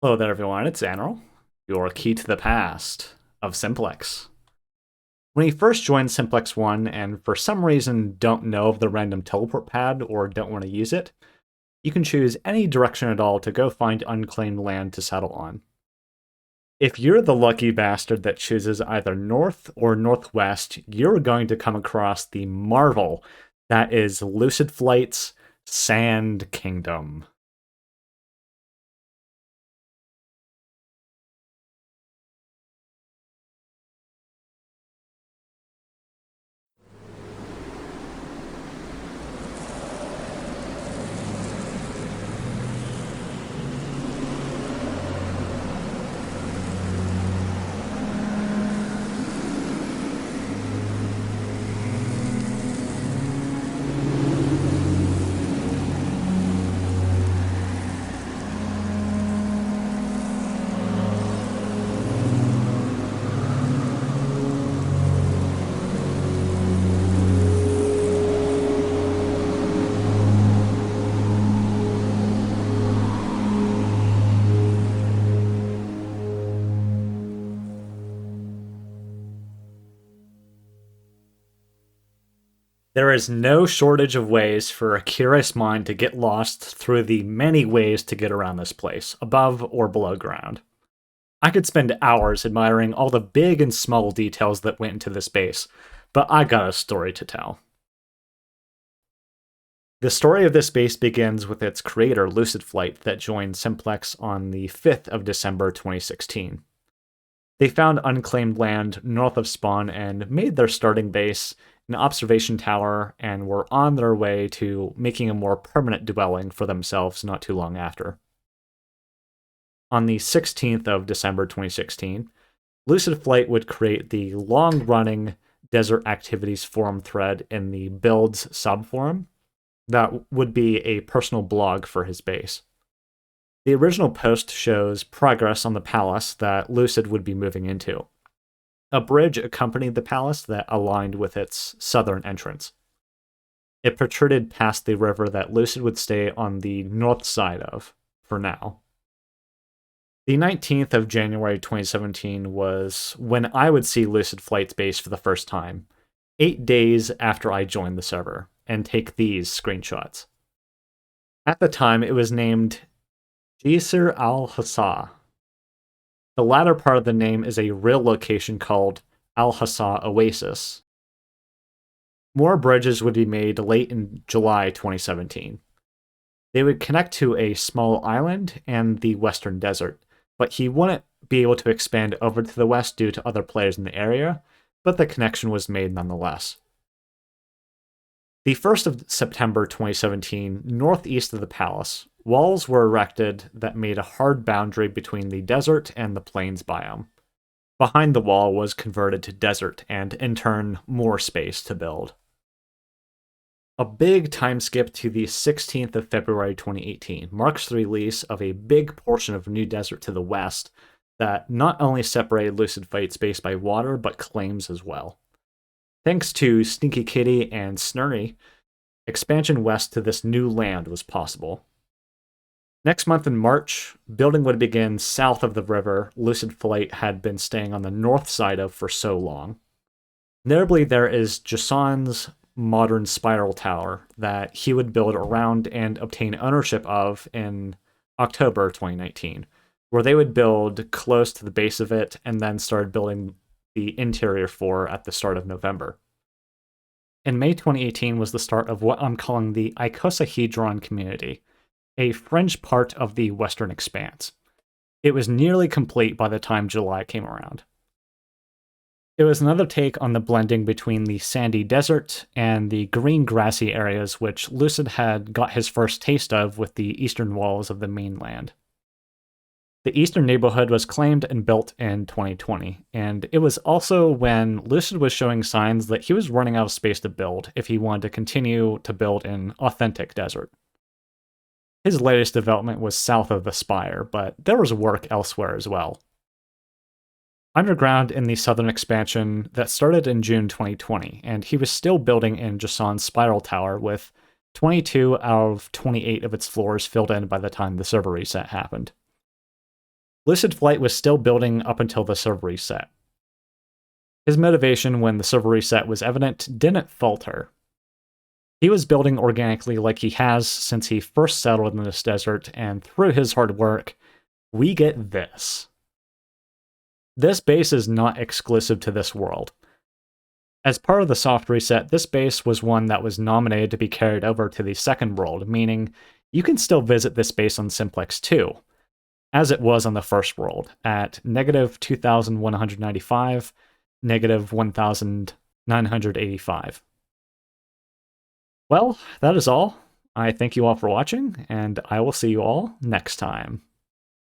Hello there, everyone. It's Anil, your key to the past of Simplex. When you first join Simplex 1 and for some reason don't know of the random teleport pad or don't want to use it, you can choose any direction at all to go find unclaimed land to settle on. If you're the lucky bastard that chooses either north or northwest, you're going to come across the marvel that is Lucidflight's Sand Kingdom. There is no shortage of ways for a curious mind to get lost through the many ways to get around this place, above or below ground. I could spend hours admiring all the big and small details that went into this base, but I got a story to tell. The story of this base begins with its creator, Lucidflight, that joined Simplex on the 5th of December 2016. They found unclaimed land north of spawn and made their starting base an observation tower and were on their way to making a more permanent dwelling for themselves not too long after. On the 16th of December 2016, Lucid Flight would create the long-running Desert Activities forum thread in the Builds subforum that would be a personal blog for his base. The original post shows progress on the palace that Lucid would be moving into. A bridge accompanied the palace that aligned with its southern entrance. It protruded past the river that Lucid would stay on the north side of, for now. The 19th of January 2017 was when I would see Lucid Flight's base for the first time, 8 days after I joined the server, and take these screenshots. At the time, it was named Jisr al-Hassa. The latter part of the name is a real location called Al-Hassa Oasis. More bridges would be made late in July 2017. They would connect to a small island and the western desert, but he wouldn't be able to expand over to the west due to other players in the area, but the connection was made nonetheless. The 1st of September 2017, northeast of the palace, walls were erected that made a hard boundary between the desert and the plains biome. Behind the wall was converted to desert and, in turn, more space to build. A big time skip to the 16th of February 2018 marks the release of a big portion of New Desert to the west that not only separated Lucid Flight space by water, but claims as well. Thanks to Sneaky Kitty and Snurry, expansion west to this new land was possible. Next month in March, building would begin south of the river Lucid Flight had been staying on the north side of for so long. Notably, there is Jason's modern spiral tower that he would build around and obtain ownership of in October 2019, where they would build close to the base of it and then started building the interior for at the start of November. In May 2018 was the start of what I'm calling the icosahedron community, a fringe part of the Western Expanse. It was nearly complete by the time July came around. It was another take on the blending between the sandy desert and the green grassy areas which Lucid had got his first taste of with the eastern walls of the mainland. The eastern neighborhood was claimed and built in 2020, and it was also when Lucid was showing signs that he was running out of space to build if he wanted to continue to build in authentic desert. His latest development was south of the Spire, but there was work elsewhere as well. Underground in the southern expansion that started in June 2020, and he was still building in Jason's spiral tower with 22 out of 28 of its floors filled in by the time the server reset happened. Lucidflight was still building up until the server reset. His motivation when the server reset was evident didn't falter. He was building organically like he has since he first settled in this desert, and through his hard work, we get this. This base is not exclusive to this world. As part of the soft reset, this base was one that was nominated to be carried over to the second world, meaning you can still visit this base on Simplex too, as it was on the first world, at negative 2,195, negative 1,985. Well, that is all. I thank you all for watching, and I will see you all next time.